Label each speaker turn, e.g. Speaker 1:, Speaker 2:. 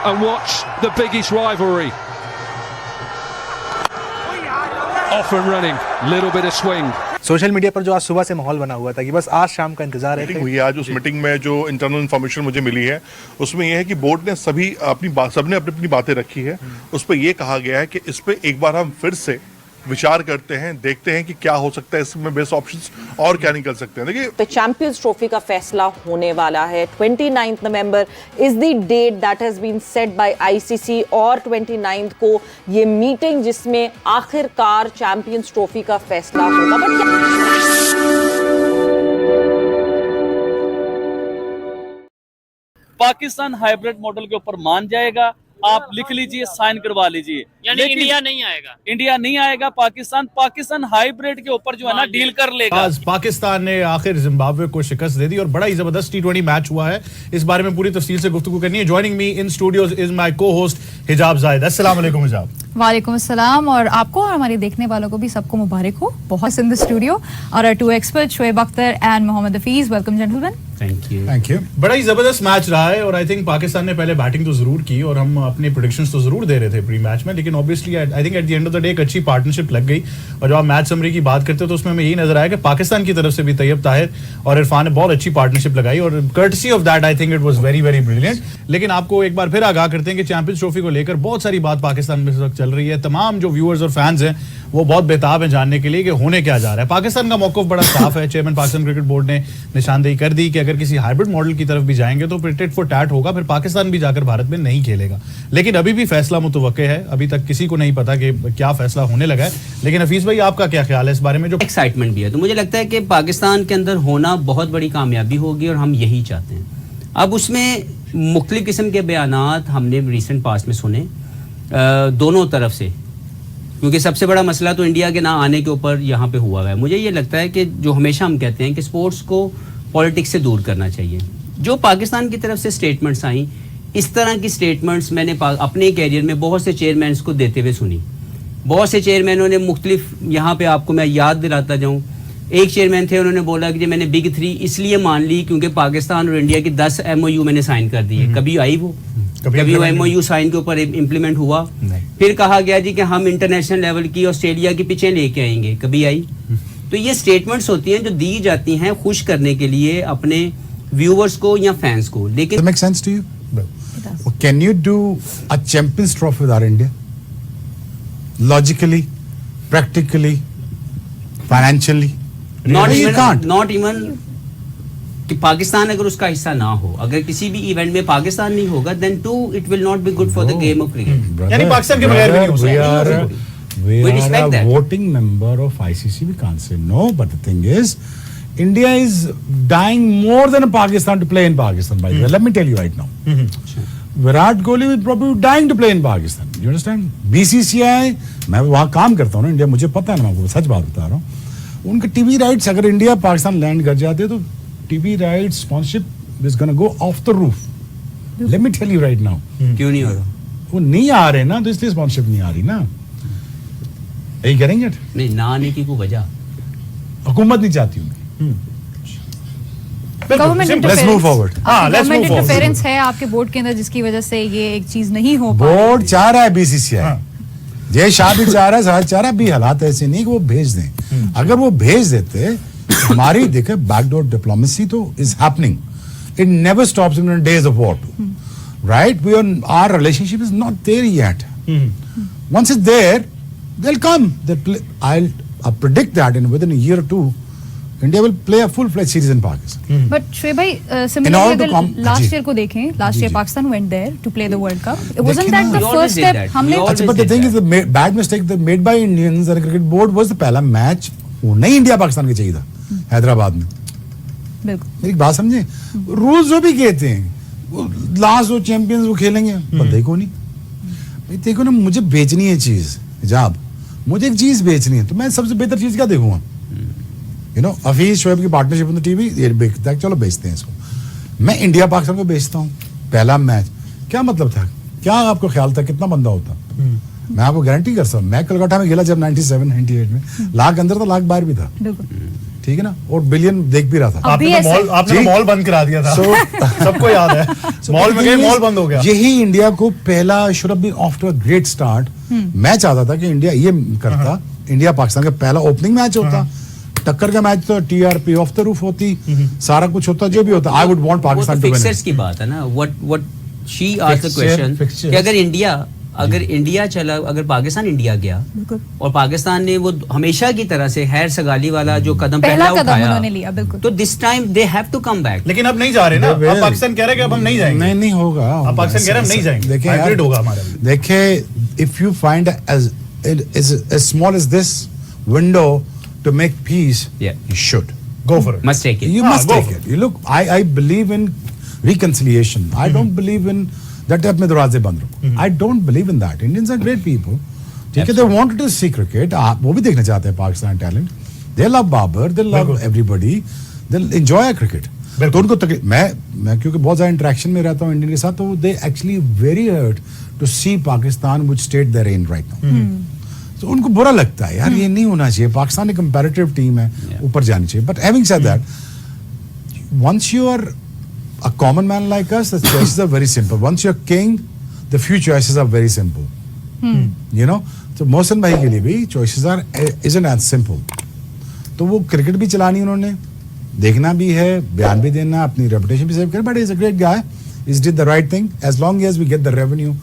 Speaker 1: and watch the biggest rivalry. Off and running, little bit of swing.
Speaker 2: Social media पर जो आज सुबह से माहौल बना हुआ था कि बस आज शाम का इंतजार है।
Speaker 3: मीटिंग हुई है आज, उस मीटिंग में जो इंटरनल इन्फॉर्मेशन मुझे मिली है उसमें यह है कि बोर्ड ने सबने अपनी बातें रखी है। उस पर यह कहा गया है कि इस पे एक बार हम फिर से विचार करते हैं, देखते हैं कि क्या हो सकता है इसमें बेस्ट ऑप्शंस और क्या निकल सकते हैं। देखिए
Speaker 4: तो चैंपियंस ट्रॉफी का फैसला होने वाला है। 29 November is the date that has been set by ICC और 29 को ये मीटिंग जिसमें आखिरकार चैंपियंस ट्रॉफी का फैसला होगा।
Speaker 5: पाकिस्तान हाइब्रिड मॉडल के ऊपर मान जाएगा, आप लिख लीजिए, साइन करवा लीजिए।
Speaker 6: यानी इंडिया नहीं आएगा,
Speaker 5: इंडिया नहीं आएगा, पाकिस्तान हाइब्रिड के ऊपर जो है ना डील कर लेगा।
Speaker 7: आज पाकिस्तान ने आखिर जिम्बाब्वे को शिकस्त दे दी और बड़ा ही जबरदस्त T20 मैच हुआ है। इस बारे में पूरी तफसील से गुफ्तगू करनी है। Joining me in studios is my को होस्ट हिजाब जाहिद। अस्सलाम वालेकुम हिजाब।
Speaker 8: वालेकुम अस्सलाम, और आपको और हमारे देखने वालों को भी सबको मुबारक हो। बहुत इन द स्टूडियो और our two experts Shoaib Akhtar and Mohammad Hafeez. Welcome gentleman.
Speaker 7: Thank you. बड़ा ही जबरदस्त मैच रहा है और आई थिंक पाकिस्तान ने पहले बैटिंग तो जरूर की और हम अपने प्रेडिक्शंस तो जरूर दे रहे थे प्री मैच में, लेकिन obviously I think at the end of the day एक अच्छी पार्टनरशिप लग गई। और जब आप मैच समरी की बात करते हो तो उसमें हमें यही नजर आया कि पाकिस्तान की तरफ से भी तैयब ताहिर और इरफान ने बहुत अच्छी पार्टनरशिप लगाई और courtesy of that I think it was very very brilliant. लेकिन आपको एक बार फिर आगाह करते हैं कि चैंपियंस ट्रॉफी को लेकर बहुत सारी बात पाकिस्तान में इस वक्त चल रही है। तमाम जो व्यूअर्स और फैंस हैं वो बहुत बेताब हैं जानने के लिए कि होने क्या जा रहा है। पाकिस्तान का मौक़िफ़ बड़ा साफ है। चेयरमैन पाकिस्तान क्रिकेट बोर्ड ने निशानदेही कर दी कि अगर किसी हाइब्रिड मॉडल की तरफ भी जाएंगे तो फिर टिट फॉर टैट होगा, फिर पाकिस्तान भी जाकर भारत में नहीं खेलेगा। लेकिन अभी भी फैसला मुतवक्के है, अभी तक किसी को नहीं पता कि क्या फैसला होने लगा है। लेकिन हफीज भाई आपका क्या ख्याल है इस बारे में? जो
Speaker 6: एक्साइटमेंट भी है, तो मुझे लगता है कि पाकिस्तान के अंदर होना बहुत बड़ी कामयाबी होगी और हम यही चाहते हैं। अब उसमें मुख्तलिफ किस्म के बयानात हमने रिसेंट पास्ट में सुने दोनों तरफ से, क्योंकि सबसे बड़ा मसला तो इंडिया के ना आने के ऊपर यहाँ पे हुआ है। मुझे ये लगता है कि जो हमेशा हम कहते हैं कि स्पोर्ट्स को पॉलिटिक्स से दूर करना चाहिए। जो पाकिस्तान की तरफ से स्टेटमेंट्स आई, इस तरह की स्टेटमेंट्स मैंने अपने कैरियर में बहुत से चेयरमैन्स को देते हुए सुनी। बहुत से चेयरमैनों ने मुख्तलिफ, यहाँ पे आपको मैं याद दिलाता जाऊँ, एक चेयरमैन थे, उन्होंने बोला कि मैंने बिग 3 इसलिए मान ली क्योंकि पाकिस्तान और इंडिया की 10 MOU मैंने साइन कर दिए। कभी आई वो? कभी वो MOU साइन के ऊपर इम्प्लीमेंट हुआ? फिर कहा गया जी कि हम इंटरनेशनल लेवल की ऑस्ट्रेलिया की पिचें लेके आएंगे, कभी आई? तो ये स्टेटमेंट्स होती हैं जो दी जाती हैं खुश करने के लिए अपने व्यूअर्स को या फैंस को। लेकिन
Speaker 9: make sense to you? Can you do a champions trophy with our India? Logically, practically, financially?
Speaker 6: Not even कि पाकिस्तान अगर उसका हिस्सा ना हो, अगर किसी भी इवेंट में पाकिस्तान नहीं होगा, then too it will not be good for the game of cricket.
Speaker 7: यानी पाकिस्तान के बगैर भी नहीं हो सकता।
Speaker 9: We are a voting member of ICC. We can't say no. But the thing is, India is dying more than Pakistan to play in Pakistan. By the way, let me tell you right now. Virat Kohli will probably be dying to play in Pakistan. You understand? BCCI, मैं वहाँ काम करता हूँ ना India, मुझे पता है ना, मैं आपको सच बात बता रहा हूँ। उनके टीवी राइट्स अगर इंडिया पाकिस्तान लैंड कर जाते तो TV rights sponsorship is gonna go off the roof. Let me tell you right now.
Speaker 6: क्यों नहीं हो रहा?
Speaker 9: वो नहीं आ रहे ना, तो इसलिए स्पॉन्सरशिप नहीं आ रही ना। Are you getting it?
Speaker 6: नहीं, ना आने की कोई वजह
Speaker 9: हुकूमत नहीं चाहती हूँ।
Speaker 8: गवर्नमेंट इंटरफेरेंस है आपके बोर्ड के अंदर जिसकी वजह से ये एक चीज नहीं हो पा रही।
Speaker 9: बोर्ड चाह रहा है BCCI, जय शाह भी चाह रहा है, साहब चाह रहा है, भी हालात ऐसे नहीं कि वो भेज दें। अगर वो भेज देते, हमारी देखे बैकडोर डिप्लोमेसी तो is happening, it never stops in days of war, right? We our relationship is not there yet. Once it's there they'll come. I'll predict that within a year or two, India will play a full-fledged series in Pakistan.
Speaker 8: But Shoaib bhai, similarly अगर last year को देखें, last year Pakistan went there to play the World Cup. Wasn't that the first step? हमने
Speaker 9: but the thing is, the bad mistake made by Indians and cricket board was the पहला match वो नहीं India Pakistan के चाहिए था हैदराबाद में।
Speaker 8: बिल्कुल,
Speaker 9: मेरी बात समझे? रूल्स जो भी कहते हैं, लास्ट वो चैंपियंस वो खेलेंगे, पर देखो नहीं भाई, देखो ना, मुझे बेचनी है चीज हिजाब, मुझे एक चीज बेचनी है, तो मैं सबसे बेहतर चीज क्या देखूंगा? यू नो, हफीज शोएब की पार्टनरशिप ऑन द टीवी, ये बेचता है, चलो बेचते हैं इसको। मैं इंडिया पाकिस्तान को बेचता हूँ, पहला मैच, क्या मतलब था? क्या आपको ख्याल था कितना बंदा होता? मैं आपको गारंटी कर सकता हूँ, मैं कलकत्ता में खेला जब 97-98 में, लाख अंदर था, लाख बाहर भी था। ठीक है ना, और बिलियन देख भी रहा था.
Speaker 7: आपने तो मॉल बंद करा दिया था. सबको याद है. मॉल में गए, मॉल बंद हो गया.
Speaker 9: यही इंडिया को पहला should have been off to a great start. मैं चाहता था कि इंडिया ये करता, इंडिया पाकिस्तान का पहला ओपनिंग मैच होता, टक्कर का मैच, तो टीआरपी ऑफ द रूफ होती, सारा कुछ होता, जो भी होता. I would want Pakistan to win.
Speaker 6: Fixers की बात है ना. What she asked the question कि अगर इंडिया चला, अगर पाकिस्तान इंडिया गया और पाकिस्तान ने वो हमेशा की तरह से हैर सगाली वाला जो कदम पहला उठाया,
Speaker 8: उन्होंने लिया, बिल्कुल.
Speaker 6: तो this time they have to come back.
Speaker 7: लेकिन अब नहीं जा रहे ना. अब पाकिस्तान कह रहे हैं कि अब हम नहीं जाएंगे.
Speaker 9: नहीं होगा.
Speaker 7: अब पाकिस्तान कह रहे हैं हम नहीं जाएंगे.
Speaker 9: देखिए
Speaker 7: हाइब्रिड होगा हमारा.
Speaker 9: देखिए, if you find as small as this window to make peace, you should
Speaker 7: go for it.
Speaker 6: Must take it.
Speaker 9: You must take it. You look, I believe in reconciliation. I don't believe in that अपने दरवाजे बंद रखो. I don't believe in that. Indians are great people. ठीक है, they wanted to see cricket. वो भी देखना चाहते हैं Pakistan talent. They love Babar. They love everybody. They enjoy cricket. तो उनको तकलीफ, मैं क्योंकि बहुत ज़्यादा इंटरेक्शन में रहता हूँ इंडियन के साथ, तो they actually very hurt to see Pakistan which state they're in right now. तो उनको बुरा लगता है, यार ये नहीं होना चाहिए. पाकिस्तान एक कंपैरेटिव टीम है, ऊपर जानी चाहिए. But having said that, once you are a common man like us, the choices are very simple. Once you're king, the few choices are very simple. You know, तो मोहसिन भाई के लिए भी choices isn't as simple. तो वो cricket भी चलानी उन्होंने, देखना भी है, बयान भी देना, अपनी रेपुटेशन भी सेव कर. But he's a great guy. He did the right thing. As long as we get the revenue.